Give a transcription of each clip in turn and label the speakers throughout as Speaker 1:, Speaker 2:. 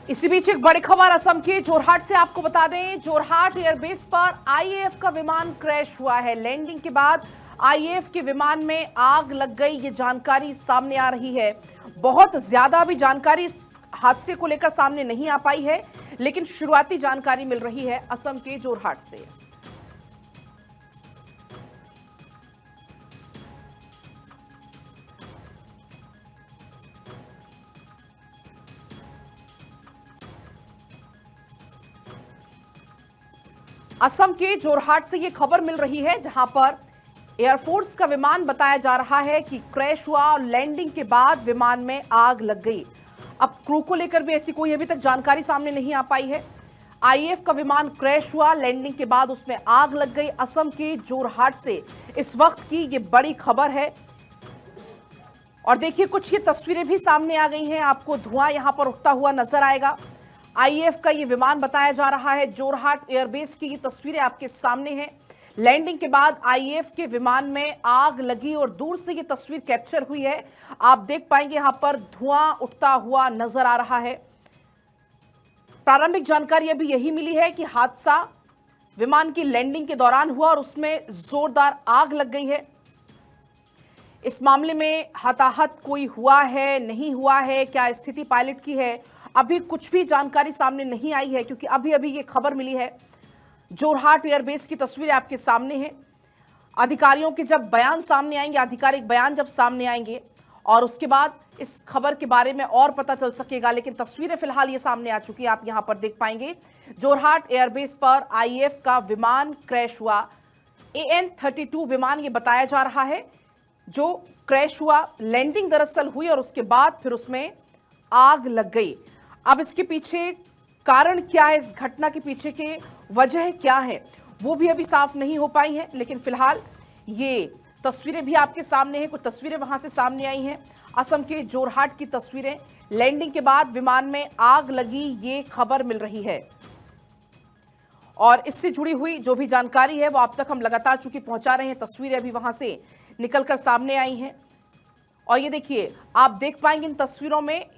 Speaker 1: इसी बीच एक बड़ी खबर असम के जोरहाट से आपको बता दें। जोरहाट एयरबेस पर आईएएफ का विमान क्रैश हुआ है। लैंडिंग के बाद आईएएफ के विमान में आग लग गई, ये जानकारी सामने आ रही है। बहुत ज्यादा भी जानकारी इस हादसे को लेकर सामने नहीं आ पाई है, लेकिन शुरुआती जानकारी मिल रही है असम के जोरहाट से। असम के जोरहाट से यह खबर मिल रही है, जहां पर एयरफोर्स का विमान बताया जा रहा है कि क्रैश हुआ और लैंडिंग के बाद विमान में आग लग गई। अब क्रू को लेकर भी ऐसी कोई अभी तक जानकारी सामने नहीं आ पाई है। आईएएफ का विमान क्रैश हुआ, लैंडिंग के बाद उसमें आग लग गई। असम के जोरहाट से इस वक्त की ये बड़ी खबर है। और देखिए, कुछ ये तस्वीरें भी सामने आ गई हैं। आपको धुआं यहां पर उठता हुआ नजर आएगा। आईएएफ का ये विमान बताया जा रहा है। जोरहाट एयरबेस की ये तस्वीरें आपके सामने हैं। लैंडिंग के बाद आईएएफ के विमान में आग लगी और दूर से ये तस्वीर कैप्चर हुई है। आप देख पाएंगे यहां पर धुआं उठता हुआ नजर आ रहा है। प्रारंभिक जानकारी अभी यही मिली है कि हादसा विमान की लैंडिंग के दौरान हुआ और उसमें जोरदार आग लग गई है। इस मामले में हताहत कोई हुआ है, नहीं हुआ है, क्या स्थिति पायलट की है, अभी कुछ भी जानकारी सामने नहीं आई है, क्योंकि अभी अभी ये खबर मिली है। जोरहाट एयरबेस की तस्वीरें आपके सामने हैं। अधिकारियों के जब बयान सामने आएंगे, आधिकारिक बयान जब सामने आएंगे और उसके बाद इस खबर के बारे में और पता चल सकेगा, लेकिन तस्वीरें फिलहाल ये सामने आ चुकी है। आप यहां पर देख पाएंगे जोरहाट एयरबेस पर आईएएफ का विमान क्रैश हुआ। AN-32 विमान ये बताया जा रहा है जो क्रैश हुआ। लैंडिंग दरअसल हुई और उसके बाद फिर उसमें आग लग गई। अब इसके पीछे कारण क्या है, इस घटना के पीछे के वजह क्या है, वो भी अभी साफ नहीं हो पाई है। लेकिन फिलहाल ये तस्वीरें भी आपके सामने हैं। कुछ तस्वीरें वहां से सामने आई हैं, असम के जोरहाट की तस्वीरें। लैंडिंग के बाद विमान में आग लगी, ये खबर मिल रही है। और इससे जुड़ी हुई जो भी जानकारी है वो अब तक हम लगातार चूंकि पहुंचा रहे हैं। तस्वीरें अभी वहां से निकलकर सामने आई हैं और ये देखिए, आप देख पाएंगे इन तस्वीरों में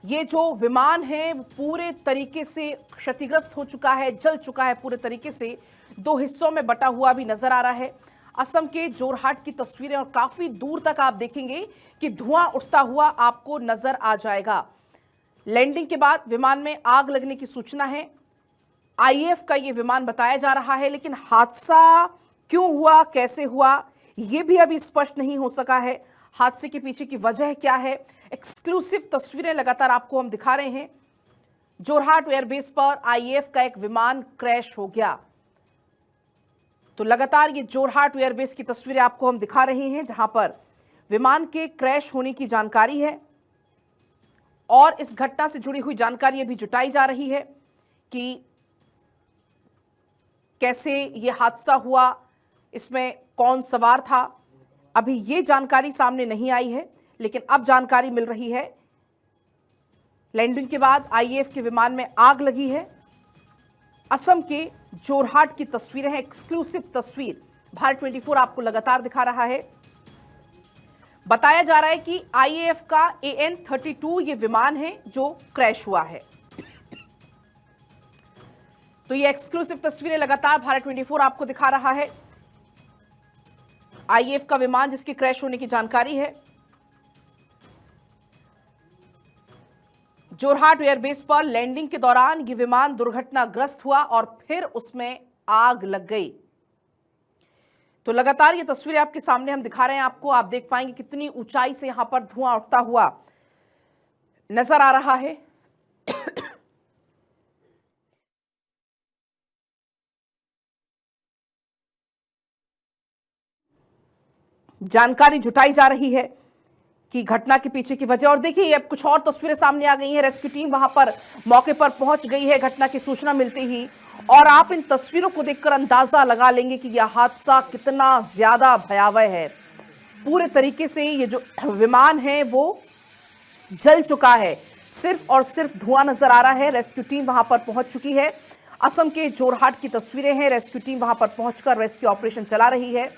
Speaker 1: ये जो विमान है वो पूरे तरीके से क्षतिग्रस्त हो चुका है, जल चुका है पूरे तरीके से। दो हिस्सों में बटा हुआ भी नजर आ रहा है। असम के जोरहाट की तस्वीरें और काफी दूर तक आप देखेंगे कि धुआं उठता हुआ आपको नजर आ जाएगा। लैंडिंग के बाद विमान में आग लगने की सूचना है। आईएएफ का ये विमान बताया जा रहा है, लेकिन हादसा क्यों हुआ, कैसे हुआ, ये भी अभी स्पष्ट नहीं हो सका है। हादसे के पीछे की वजह क्या है, एक्सक्लूसिव तस्वीरें लगातार आपको हम दिखा रहे हैं। जोरहाट एयरबेस पर आईएएफ का एक विमान क्रैश हो गया, तो लगातार ये जोरहाट एयरबेस की तस्वीरें आपको हम दिखा रहे हैं, जहां पर विमान के क्रैश होने की जानकारी है। और इस घटना से जुड़ी हुई जानकारी अभी जुटाई जा रही है कि कैसे ये हादसा हुआ, इसमें कौन सवार था। अभी ये जानकारी सामने नहीं आई है, लेकिन अब जानकारी मिल रही है लैंडिंग के बाद आईएएफ के विमान में आग लगी है। असम के जोरहाट की तस्वीरें हैं, एक्सक्लूसिव तस्वीर भारत 24 आपको लगातार दिखा रहा है। बताया जा रहा है कि आईएएफ का AN-32 ये विमान है जो क्रैश हुआ है। तो ये एक्सक्लूसिव तस्वीरें लगातार भारत 24 आपको दिखा रहा है। आईएएफ का विमान जिसके क्रैश होने की जानकारी है। जोरहाट एयरबेस पर लैंडिंग के दौरान ये विमान दुर्घटनाग्रस्त हुआ और फिर उसमें आग लग गई। तो लगातार ये तस्वीरें आपके सामने हम दिखा रहे हैं आपको। आप देख पाएंगे कितनी ऊंचाई से यहां पर धुआं उठता हुआ नजर आ रहा है। जानकारी जुटाई जा रही है कि घटना के पीछे की वजह। और देखिए, अब कुछ और तस्वीरें सामने आ गई हैं। रेस्क्यू टीम वहां पर मौके पर पहुंच गई है घटना की सूचना मिलते ही। और आप इन तस्वीरों को देखकर अंदाजा लगा लेंगे कि यह हादसा कितना ज्यादा भयावह है। पूरे तरीके से ये जो विमान है वो जल चुका है, सिर्फ और सिर्फ धुआं नजर आ रहा है। रेस्क्यू टीम वहां पर पहुंच चुकी है। असम के जोरहाट की तस्वीरें हैं। रेस्क्यू टीम वहां पर पहुंचकर रेस्क्यू ऑपरेशन चला रही है।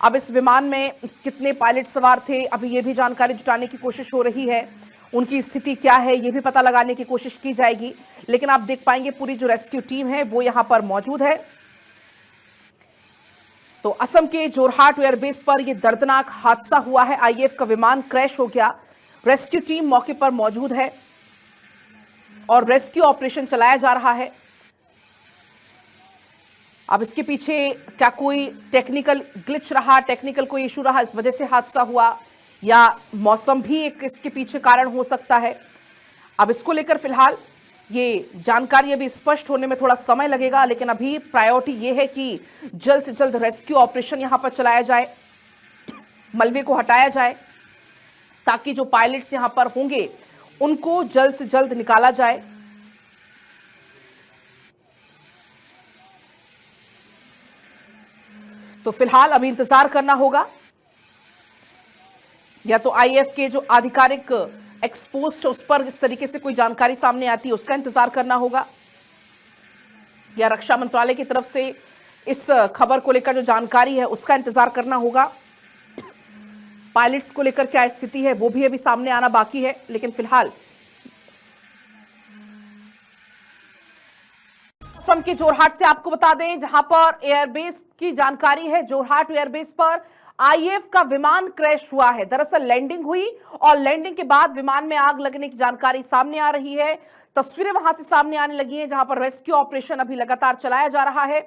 Speaker 1: अब इस विमान में कितने पायलट सवार थे, अभी ये भी जानकारी जुटाने की कोशिश हो रही है। उनकी स्थिति क्या है ये भी पता लगाने की कोशिश की जाएगी। लेकिन आप देख पाएंगे पूरी जो रेस्क्यू टीम है वो यहां पर मौजूद है। तो असम के जोरहाट एयरबेस पर यह दर्दनाक हादसा हुआ है। आईएएफ का विमान क्रैश हो गया। रेस्क्यू टीम मौके पर मौजूद है और रेस्क्यू ऑपरेशन चलाया जा रहा है। अब इसके पीछे क्या कोई टेक्निकल ग्लिच रहा, टेक्निकल कोई इशू रहा, इस वजह से हादसा हुआ, या मौसम भी एक इसके पीछे कारण हो सकता है। अब इसको लेकर फिलहाल ये जानकारी अभी स्पष्ट होने में थोड़ा समय लगेगा, लेकिन अभी प्रायोरिटी ये है कि जल्द से जल्द रेस्क्यू ऑपरेशन यहां पर चलाया जाए, मलबे को हटाया जाए, ताकि जो पायलट्स यहां पर होंगे उनको जल्द से जल्द निकाला जाए। तो फिलहाल अभी इंतजार करना होगा, या तो आईएएफ के जो आधिकारिक एक्सपोस्ट उस पर इस तरीके से कोई जानकारी सामने आती है उसका इंतजार करना होगा, या रक्षा मंत्रालय की तरफ से इस खबर को लेकर जो जानकारी है उसका इंतजार करना होगा। पायलट्स को लेकर क्या स्थिति है वो भी अभी सामने आना बाकी है। लेकिन फिलहाल असम के जोरहाट से आपको बता दें, जहां पर एयरबेस की जानकारी है, जोरहाट एयरबेस पर आईएएफ का विमान क्रैश हुआ है। दरअसल लैंडिंग हुई और लैंडिंग के बाद विमान में आग लगने की जानकारी सामने आ रही है। तस्वीरें वहां से सामने आने लगी हैं, जहां पर रेस्क्यू ऑपरेशन अभी लगातार चलाया जा रहा है।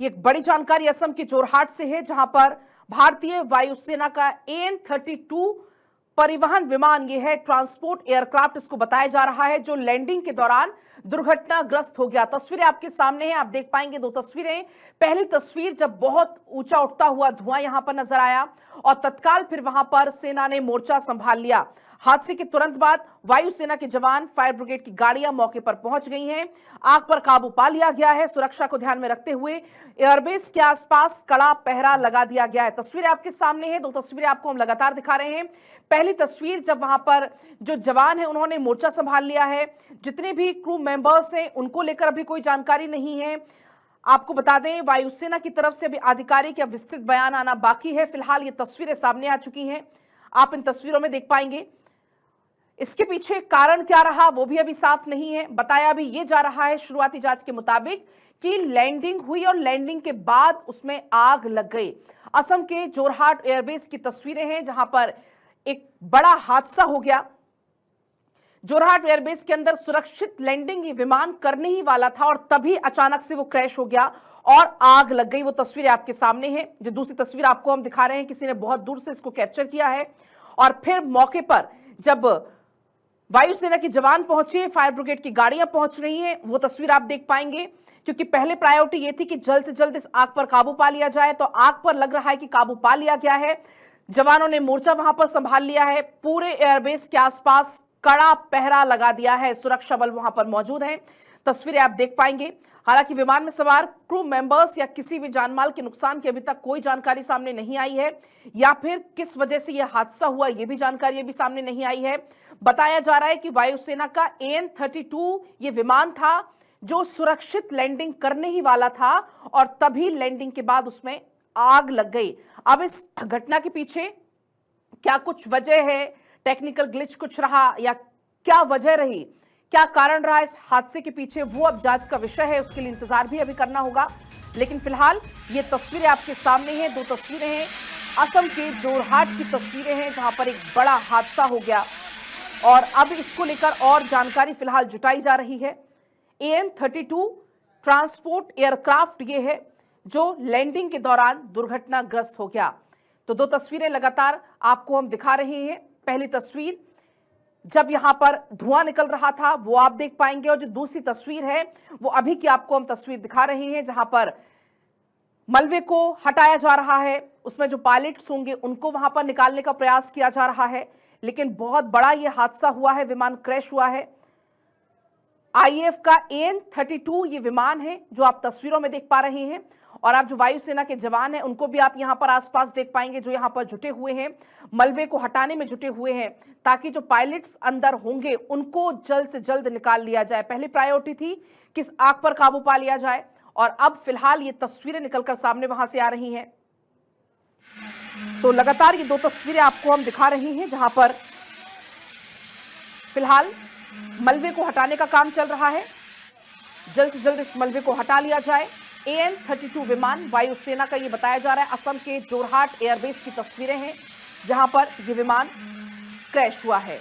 Speaker 1: ये एक बड़ी जानकारी असम के जोरहाट से है, जहां पर भारतीय वायुसेना का AN-32 परिवहन विमान, ये है ट्रांसपोर्ट एयरक्राफ्ट इसको बताया जा रहा है, जो लैंडिंग के दौरान दुर्घटनाग्रस्त हो गया। तस्वीरें आपके सामने हैं, आप देख पाएंगे दो तस्वीरें। पहली तस्वीर जब बहुत ऊंचा उठता हुआ धुआं यहां पर नजर आया और तत्काल फिर वहां पर सेना ने मोर्चा संभाल लिया। हादसे के तुरंत बाद वायुसेना के जवान, फायर ब्रिगेड की गाड़ियां मौके पर पहुंच गई हैं। आग पर काबू पा लिया गया है। सुरक्षा को ध्यान में रखते हुए एयरबेस के आसपास कड़ा पहरा लगा दिया गया है। तस्वीरें आपके सामने हैं, दो तस्वीरें आपको हम लगातार दिखा रहे हैं। पहली तस्वीर जब वहां पर जो जवान है उन्होंने मोर्चा संभाल लिया है। जितने भी क्रू मेंबर्स हैं उनको लेकर अभी कोई जानकारी नहीं है। आपको बता दें, वायुसेना की तरफ से अभी आधिकारिक या विस्तृत बयान आना बाकी है। फिलहाल ये तस्वीरें सामने आ चुकी हैं, आप इन तस्वीरों में देख पाएंगे। इसके पीछे कारण क्या रहा वो भी अभी साफ नहीं है। बताया भी ये जा रहा है शुरुआती जांच के मुताबिक कि लैंडिंग हुई और लैंडिंग के बाद उसमें आग लग गई। असम के जोरहाट एयरबेस की तस्वीरें हैं, जहां पर एक बड़ा हादसा हो गया। जोरहाट एयरबेस के अंदर सुरक्षित लैंडिंग ये विमान करने ही वाला था और तभी अचानक से वो क्रैश हो गया और आग लग गई। वो तस्वीरें आपके सामने हैं। जो दूसरी तस्वीर आपको हम दिखा रहे हैं, किसी ने बहुत दूर से इसको कैप्चर किया है और फिर मौके पर जब वायुसेना के जवान पहुंचे, फायर ब्रिगेड की गाड़ियां पहुंच रही हैं, वो तस्वीर आप देख पाएंगे। क्योंकि पहले प्रायोरिटी ये थी कि जल्द से जल्द इस आग पर काबू पा लिया जाए, तो आग पर लग रहा है कि काबू पा लिया गया है। जवानों ने मोर्चा वहां पर संभाल लिया है। पूरे एयरबेस के आसपास कड़ा पहरा लगा दिया है, सुरक्षा बल वहां पर मौजूद हैं। तस्वीरें आप देख पाएंगे। हालांकि विमान में सवार क्रू मेंबर्स या किसी भी जानमाल के नुकसान की अभी तक कोई जानकारी सामने नहीं आई है, या फिर किस वजह से यह हादसा हुआ ये भी जानकारी अभी सामने नहीं आई है। बताया जा रहा है कि वायुसेना का AN-32 ये विमान था जो सुरक्षित लैंडिंग करने ही वाला था और तभी लैंडिंग के बाद उसमें आग लग गई। अब इस घटना के पीछे क्या कुछ वजह है, टेक्निकल ग्लिच कुछ रहा या क्या वजह रही, क्या कारण रहा इस हादसे के पीछे, वो अब जांच का विषय है। उसके लिए इंतजार भी अभी करना होगा। लेकिन फिलहाल ये तस्वीरें आपके सामने हैं, दो तस्वीरें हैं असम के जोरहाट की तस्वीरें हैं, जहां पर एक बड़ा हादसा हो गया और अब इसको लेकर और जानकारी फिलहाल जुटाई जा रही है। AN-32 ट्रांसपोर्ट एयरक्राफ्ट ये है जो लैंडिंग के दौरान दुर्घटनाग्रस्त हो गया। तो दो तस्वीरें लगातार आपको हम दिखा रहे हैं। पहली तस्वीर जब यहां पर धुआं निकल रहा था वो आप देख पाएंगे, और जो दूसरी तस्वीर है वो अभी की आपको हम तस्वीर दिखा रहे हैं, जहां पर मलबे को हटाया जा रहा है। उसमें जो पायलट्स होंगे उनको वहां पर निकालने का प्रयास किया जा रहा है। लेकिन बहुत बड़ा ये हादसा हुआ है, विमान क्रैश हुआ है। आईएएफ का AN-32 ये विमान है जो आप तस्वीरों में देख पा रहे हैं, और आप जो वायुसेना के जवान हैं उनको भी आप यहां पर आसपास देख पाएंगे, जो यहां पर जुटे हुए हैं, मलबे को हटाने में जुटे हुए हैं, ताकि जो पायलट्स अंदर होंगे उनको जल्द से जल्द निकाल लिया जाए। पहली प्रायोरिटी थी कि इस आग पर काबू पा लिया जाए, और अब फिलहाल ये तस्वीरें निकलकर सामने वहां से आ रही हैं। तो लगातार ये दो तस्वीरें आपको हम दिखा रहे हैं, जहां पर फिलहाल मलबे को हटाने का काम चल रहा है, जल्द से जल्द इस मलबे को हटा लिया जाए। AN-32 विमान वायुसेना का ये बताया जा रहा है असम के जोरहाट एयरबेस की तस्वीरें हैं, जहां पर ये विमान क्रैश हुआ है।